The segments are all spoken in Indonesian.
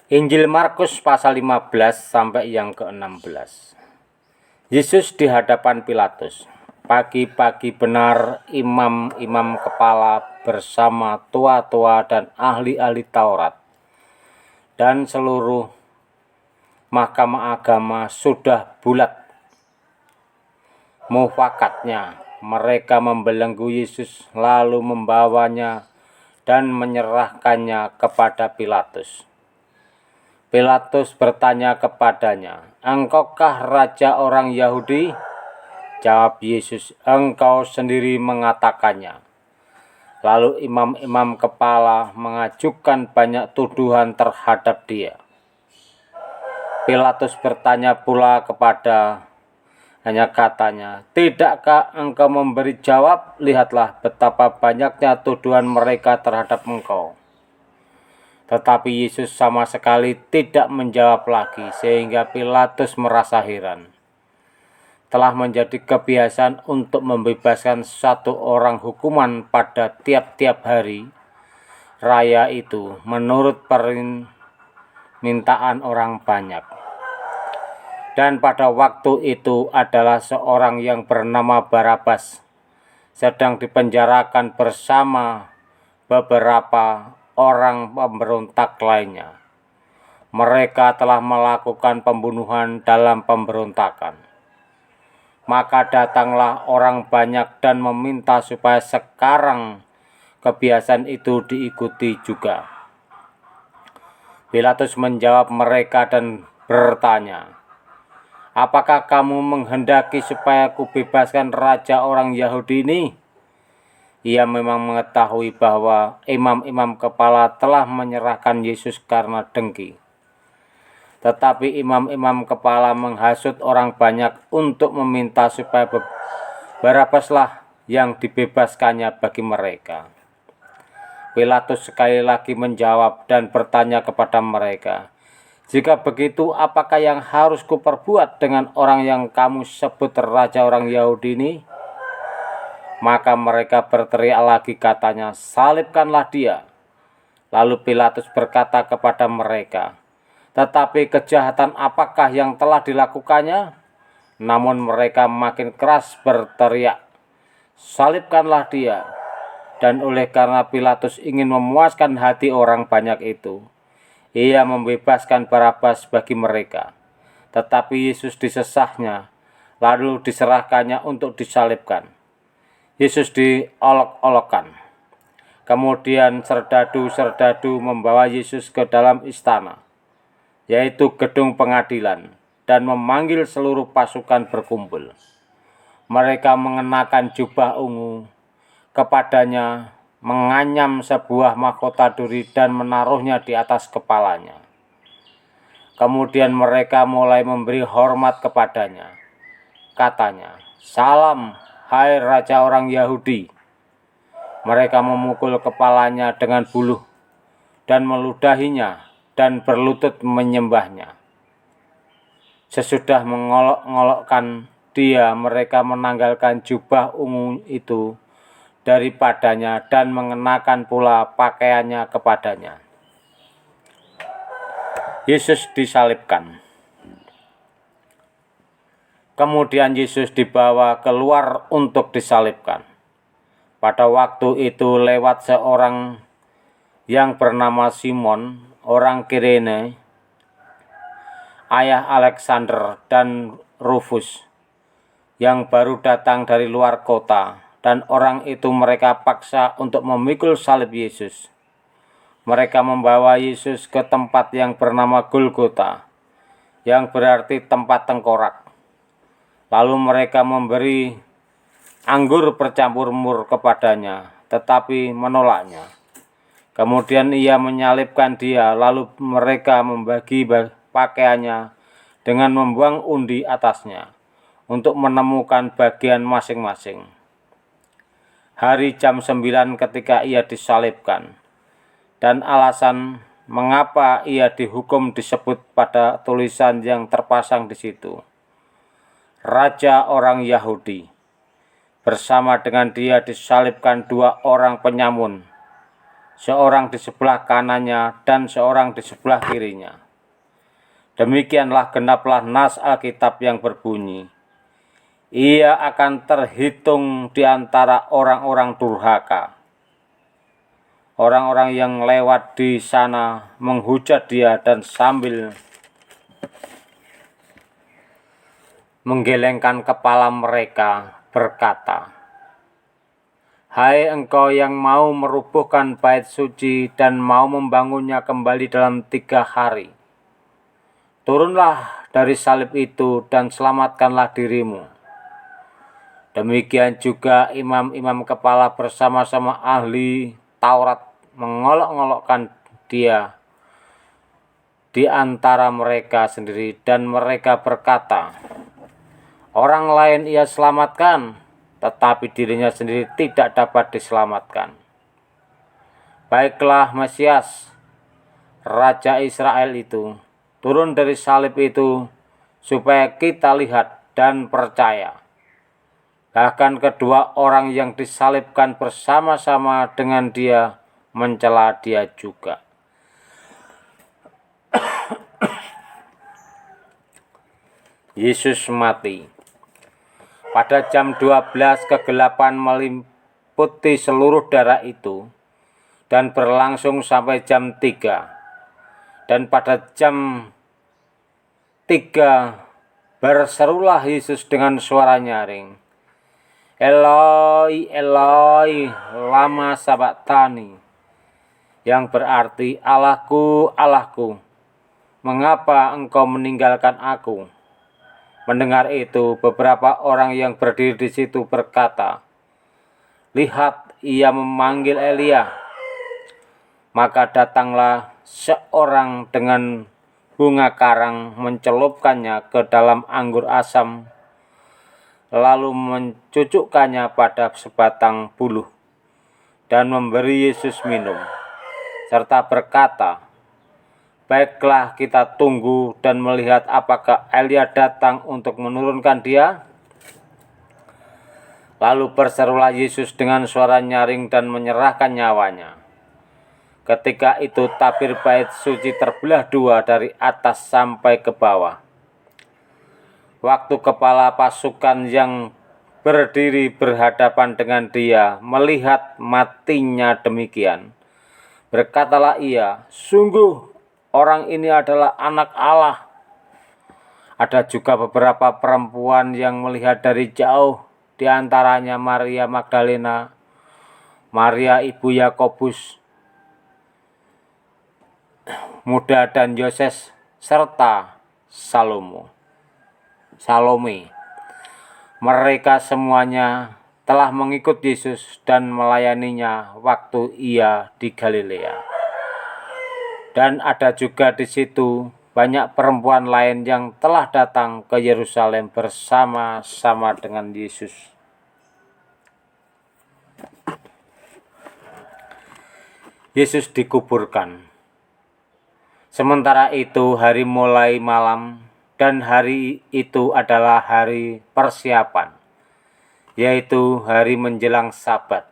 Injil Markus pasal 15 sampai yang ke-16. Yesus di hadapan Pilatus. Pagi-pagi benar imam-imam kepala bersama tua-tua dan ahli-ahli Taurat dan seluruh mahkamah agama sudah bulat mufakatnya. Mereka membelenggu Yesus lalu membawanya dan menyerahkannya kepada Pilatus. Pilatus bertanya kepadanya, "Engkaukah raja orang Yahudi?" Jawab Yesus, "Engkau sendiri mengatakannya." Lalu imam-imam kepala mengajukan banyak tuduhan terhadap dia. Pilatus bertanya pula katanya, "Tidakkah engkau memberi jawab? Lihatlah betapa banyaknya tuduhan mereka terhadap engkau." Tetapi Yesus sama sekali tidak menjawab lagi, sehingga Pilatus merasa heran. Telah menjadi kebiasaan untuk membebaskan satu orang hukuman pada tiap-tiap hari raya itu menurut permintaan orang banyak. Dan pada waktu itu adalah seorang yang bernama Barabas sedang dipenjarakan bersama beberapa orang pemberontak lainnya. Mereka telah melakukan pembunuhan dalam pemberontakan. Maka datanglah orang banyak dan meminta supaya sekarang kebiasaan itu diikuti juga. Pilatus menjawab mereka dan bertanya, "Apakah kamu menghendaki supaya kubebaskan raja orang Yahudi ini?" Ia memang mengetahui bahwa imam-imam kepala telah menyerahkan Yesus karena dengki. Tetapi imam-imam kepala menghasut orang banyak untuk meminta supaya Barabaslah yang dibebaskannya bagi mereka. Pilatus sekali lagi menjawab dan bertanya kepada mereka, "Jika begitu, apakah yang harus kuperbuat dengan orang yang kamu sebut raja orang Yahudi ini?" Maka mereka berteriak lagi katanya, "Salibkanlah dia." Lalu Pilatus berkata kepada mereka, "Tetapi kejahatan apakah yang telah dilakukannya?" Namun mereka makin keras berteriak, "Salibkanlah dia." Dan oleh karena Pilatus ingin memuaskan hati orang banyak itu, ia membebaskan Barabas bagi mereka. Tetapi Yesus disesahnya, lalu diserahkannya untuk disalibkan. Yesus diolok-olokkan. Kemudian serdadu-serdadu membawa Yesus ke dalam istana, yaitu gedung pengadilan, dan memanggil seluruh pasukan berkumpul. Mereka mengenakan jubah ungu, kepadanya menganyam sebuah mahkota duri dan menaruhnya di atas kepalanya. Kemudian mereka mulai memberi hormat kepadanya. Katanya, "Salam, hai raja orang Yahudi." Mereka memukul kepalanya dengan buluh dan meludahinya dan berlutut menyembahnya. Sesudah mengolok-ngolokkan dia, mereka menanggalkan jubah ungu itu daripadanya dan mengenakan pula pakaiannya kepadanya. Yesus disalibkan. Kemudian Yesus dibawa keluar untuk disalibkan. Pada waktu itu lewat seorang yang bernama Simon, orang Kirene, ayah Alexander dan Rufus, yang baru datang dari luar kota, dan orang itu mereka paksa untuk memikul salib Yesus. Mereka membawa Yesus ke tempat yang bernama Golgota, yang berarti tempat tengkorak. Lalu mereka memberi anggur bercampur mur kepadanya, tetapi menolaknya. Kemudian ia menyalibkan dia, lalu mereka membagi pakaiannya dengan membuang undi atasnya, untuk menemukan bagian masing-masing. Hari jam 9 ketika ia disalibkan, dan alasan mengapa ia dihukum disebut pada tulisan yang terpasang di situ, Raja orang Yahudi. Bersama dengan dia disalibkan dua orang penyamun, seorang di sebelah kanannya dan seorang di sebelah kirinya. Demikianlah genaplah nas Alkitab yang berbunyi, ia akan terhitung di antara orang-orang durhaka. Orang-orang yang lewat di sana menghujat dia dan sambil menggelengkan kepala mereka berkata, hai engkau yang mau merubuhkan bait suci dan mau membangunnya kembali dalam 3 hari. Turunlah dari salib itu dan selamatkanlah dirimu. Demikian juga imam-imam kepala bersama-sama ahli Taurat mengolok-olokkan dia di antara mereka sendiri, dan mereka berkata, orang lain ia selamatkan, tetapi dirinya sendiri tidak dapat diselamatkan. Baiklah Mesias, Raja Israel itu, turun dari salib itu supaya kita lihat dan percaya. Bahkan kedua orang yang disalibkan bersama-sama dengan dia mencela dia juga. Yesus mati. Pada jam 12 kegelapan meliputi seluruh daerah itu dan berlangsung sampai jam 3. Dan pada jam 3 berserulah Yesus dengan suara nyaring, Eloi, Eloi, lama sabachthani, yang berarti Allahku, Allahku, mengapa engkau meninggalkan aku? Mendengar itu, beberapa orang yang berdiri di situ berkata, lihat, ia memanggil Elia. Maka datanglah seorang dengan bunga karang, mencelupkannya ke dalam anggur asam, lalu mencucukkannya pada sebatang buluh, dan memberi Yesus minum, serta berkata, baiklah kita tunggu dan melihat apakah Elia datang untuk menurunkan dia. Lalu berserulah Yesus dengan suara nyaring dan menyerahkan nyawanya. Ketika itu tabir bait suci terbelah 2 dari atas sampai ke bawah. Waktu kepala pasukan yang berdiri berhadapan dengan dia melihat matinya demikian, berkatalah ia, sungguh orang ini adalah anak Allah. Ada juga beberapa perempuan yang melihat dari jauh, di antaranya Maria Magdalena, Maria ibu Yakobus muda dan Yoses, serta Salome. Mereka semuanya telah mengikut Yesus dan melayaninya waktu ia di Galilea. Dan ada juga di situ banyak perempuan lain yang telah datang ke Yerusalem bersama-sama dengan Yesus. Yesus dikuburkan. Sementara itu hari mulai malam, dan hari itu adalah hari persiapan, yaitu hari menjelang Sabat.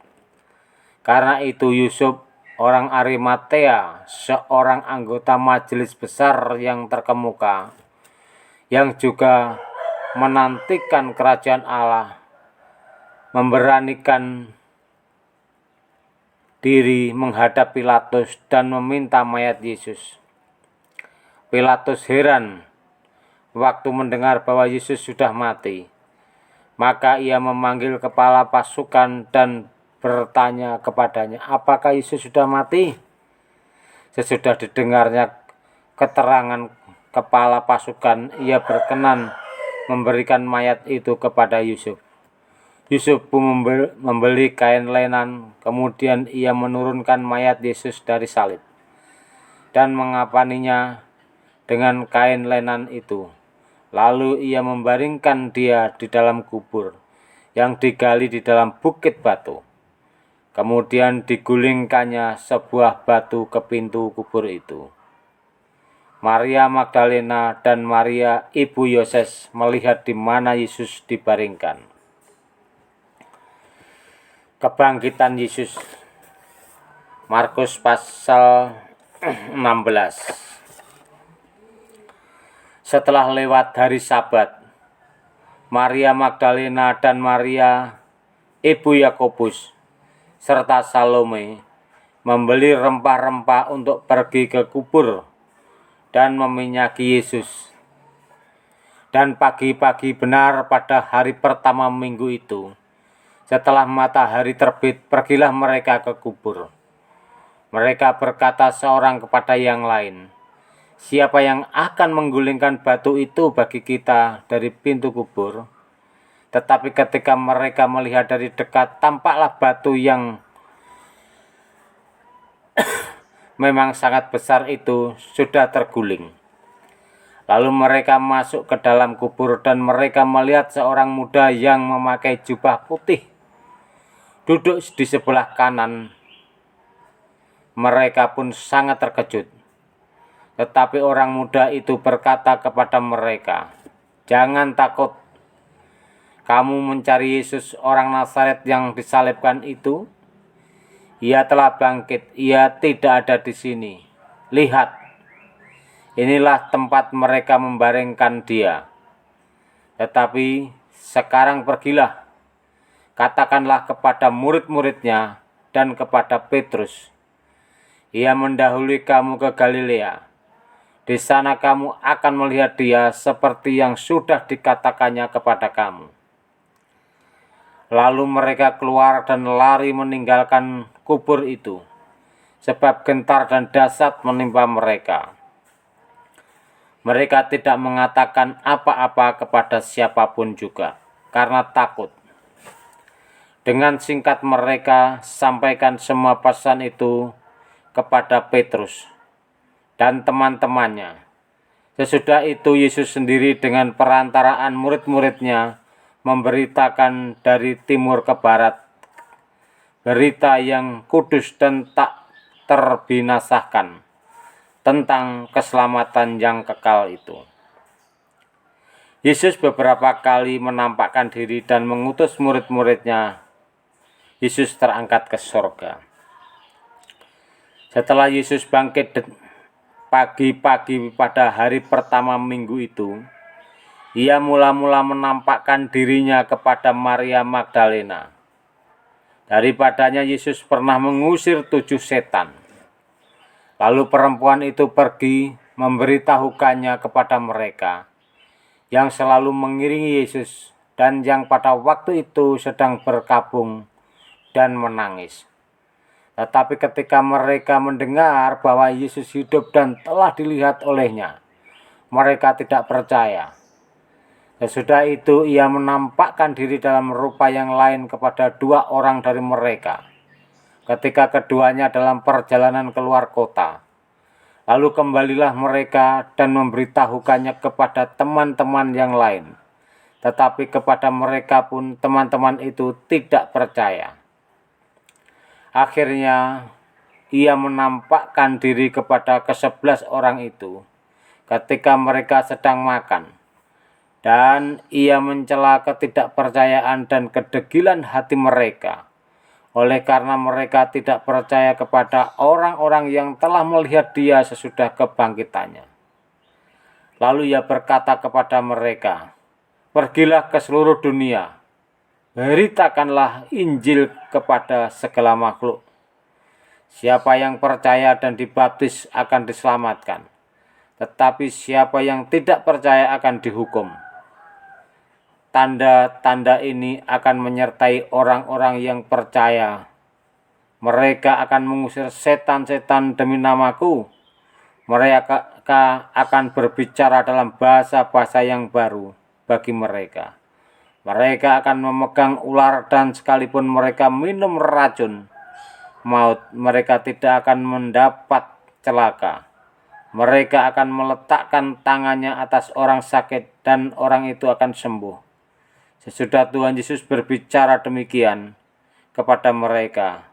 Karena itu Yusuf, orang Arimatea, seorang anggota majelis besar yang terkemuka, yang juga menantikan kerajaan Allah, memberanikan diri menghadap Pilatus dan meminta mayat Yesus. Pilatus heran waktu mendengar bahwa Yesus sudah mati. Maka ia memanggil kepala pasukan dan bertanya kepadanya, apakah Yesus sudah mati? Sesudah didengarnya keterangan kepala pasukan, ia berkenan memberikan mayat itu kepada Yusuf. Yusuf pun membeli kain lenan, kemudian ia menurunkan mayat Yesus dari salib dan mengapaninya dengan kain lenan itu. Lalu ia membaringkan dia di dalam kubur yang digali di dalam bukit batu. Kemudian digulingkannya sebuah batu ke pintu kubur itu. Maria Magdalena dan Maria ibu Yoses melihat di mana Yesus dibaringkan. Kebangkitan Yesus. Markus pasal 16. Setelah lewat hari Sabat, Maria Magdalena dan Maria ibu Yakobus serta Salome membeli rempah-rempah untuk pergi ke kubur dan meminyaki Yesus. Dan pagi-pagi benar pada hari pertama minggu itu, setelah matahari terbit, pergilah mereka ke kubur. Mereka berkata seorang kepada yang lain, "Siapa yang akan menggulingkan batu itu bagi kita dari pintu kubur?" Tetapi ketika mereka melihat dari dekat, tampaklah batu yang memang sangat besar itu sudah terguling. Lalu mereka masuk ke dalam kubur dan mereka melihat seorang muda yang memakai jubah putih duduk di sebelah kanan. Mereka pun sangat terkejut. Tetapi orang muda itu berkata kepada mereka, "Jangan takut. Kamu mencari Yesus orang Nazaret yang disalibkan itu? Ia telah bangkit. Ia tidak ada di sini. Lihat, inilah tempat mereka membaringkan dia. Tetapi sekarang pergilah, katakanlah kepada murid-muridnya dan kepada Petrus, ia mendahului kamu ke Galilea. Di sana kamu akan melihat dia seperti yang sudah dikatakannya kepada kamu." Lalu mereka keluar dan lari meninggalkan kubur itu, sebab gentar dan dahsyat menimpa mereka. Mereka tidak mengatakan apa-apa kepada siapapun juga, karena takut. Dengan singkat mereka sampaikan semua pesan itu kepada Petrus dan teman-temannya. Sesudah itu Yesus sendiri dengan perantaraan murid-muridnya memberitakan dari timur ke barat berita yang kudus dan tak terbinasakan tentang keselamatan yang kekal itu. Yesus beberapa kali menampakkan diri dan mengutus murid-muridnya. Yesus terangkat ke surga. Setelah Yesus bangkit pagi-pagi pada hari pertama minggu itu, ia mula-mula menampakkan dirinya kepada Maria Magdalena. Daripadanya Yesus pernah mengusir 7 setan. Lalu perempuan itu pergi memberitahukannya kepada mereka yang selalu mengiringi Yesus dan yang pada waktu itu sedang berkabung dan menangis. Tetapi ketika mereka mendengar bahwa Yesus hidup dan telah dilihat olehnya, mereka tidak percaya. Sesudah itu ia menampakkan diri dalam rupa yang lain kepada 2 orang dari mereka, ketika keduanya dalam perjalanan keluar kota. Lalu kembalilah mereka dan memberitahukannya kepada teman-teman yang lain. Tetapi kepada mereka pun teman-teman itu tidak percaya. Akhirnya ia menampakkan diri kepada ke-11 orang itu ketika mereka sedang makan. Dan ia mencela ketidakpercayaan dan kedegilan hati mereka, oleh karena mereka tidak percaya kepada orang-orang yang telah melihat dia sesudah kebangkitannya. Lalu ia berkata kepada mereka, "Pergilah ke seluruh dunia, beritakanlah Injil kepada segala makhluk. Siapa yang percaya dan dibaptis akan diselamatkan, tetapi siapa yang tidak percaya akan dihukum. Tanda-tanda ini akan menyertai orang-orang yang percaya. Mereka akan mengusir setan-setan demi namaku. Mereka akan berbicara dalam bahasa-bahasa yang baru bagi mereka. Mereka akan memegang ular dan sekalipun mereka minum racun maut, mereka tidak akan mendapat celaka. Mereka akan meletakkan tangannya atas orang sakit dan orang itu akan sembuh." Sesudah Tuhan Yesus berbicara demikian kepada mereka,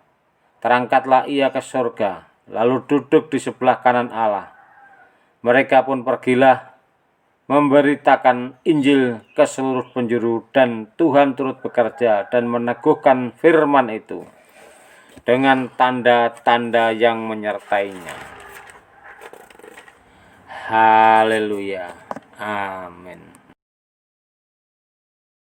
terangkatlah ia ke surga, lalu duduk di sebelah kanan Allah. Mereka pun pergilah memberitakan Injil ke seluruh penjuru, dan Tuhan turut bekerja dan meneguhkan firman itu. dengan tanda-tanda yang menyertainya. Haleluya. Amin.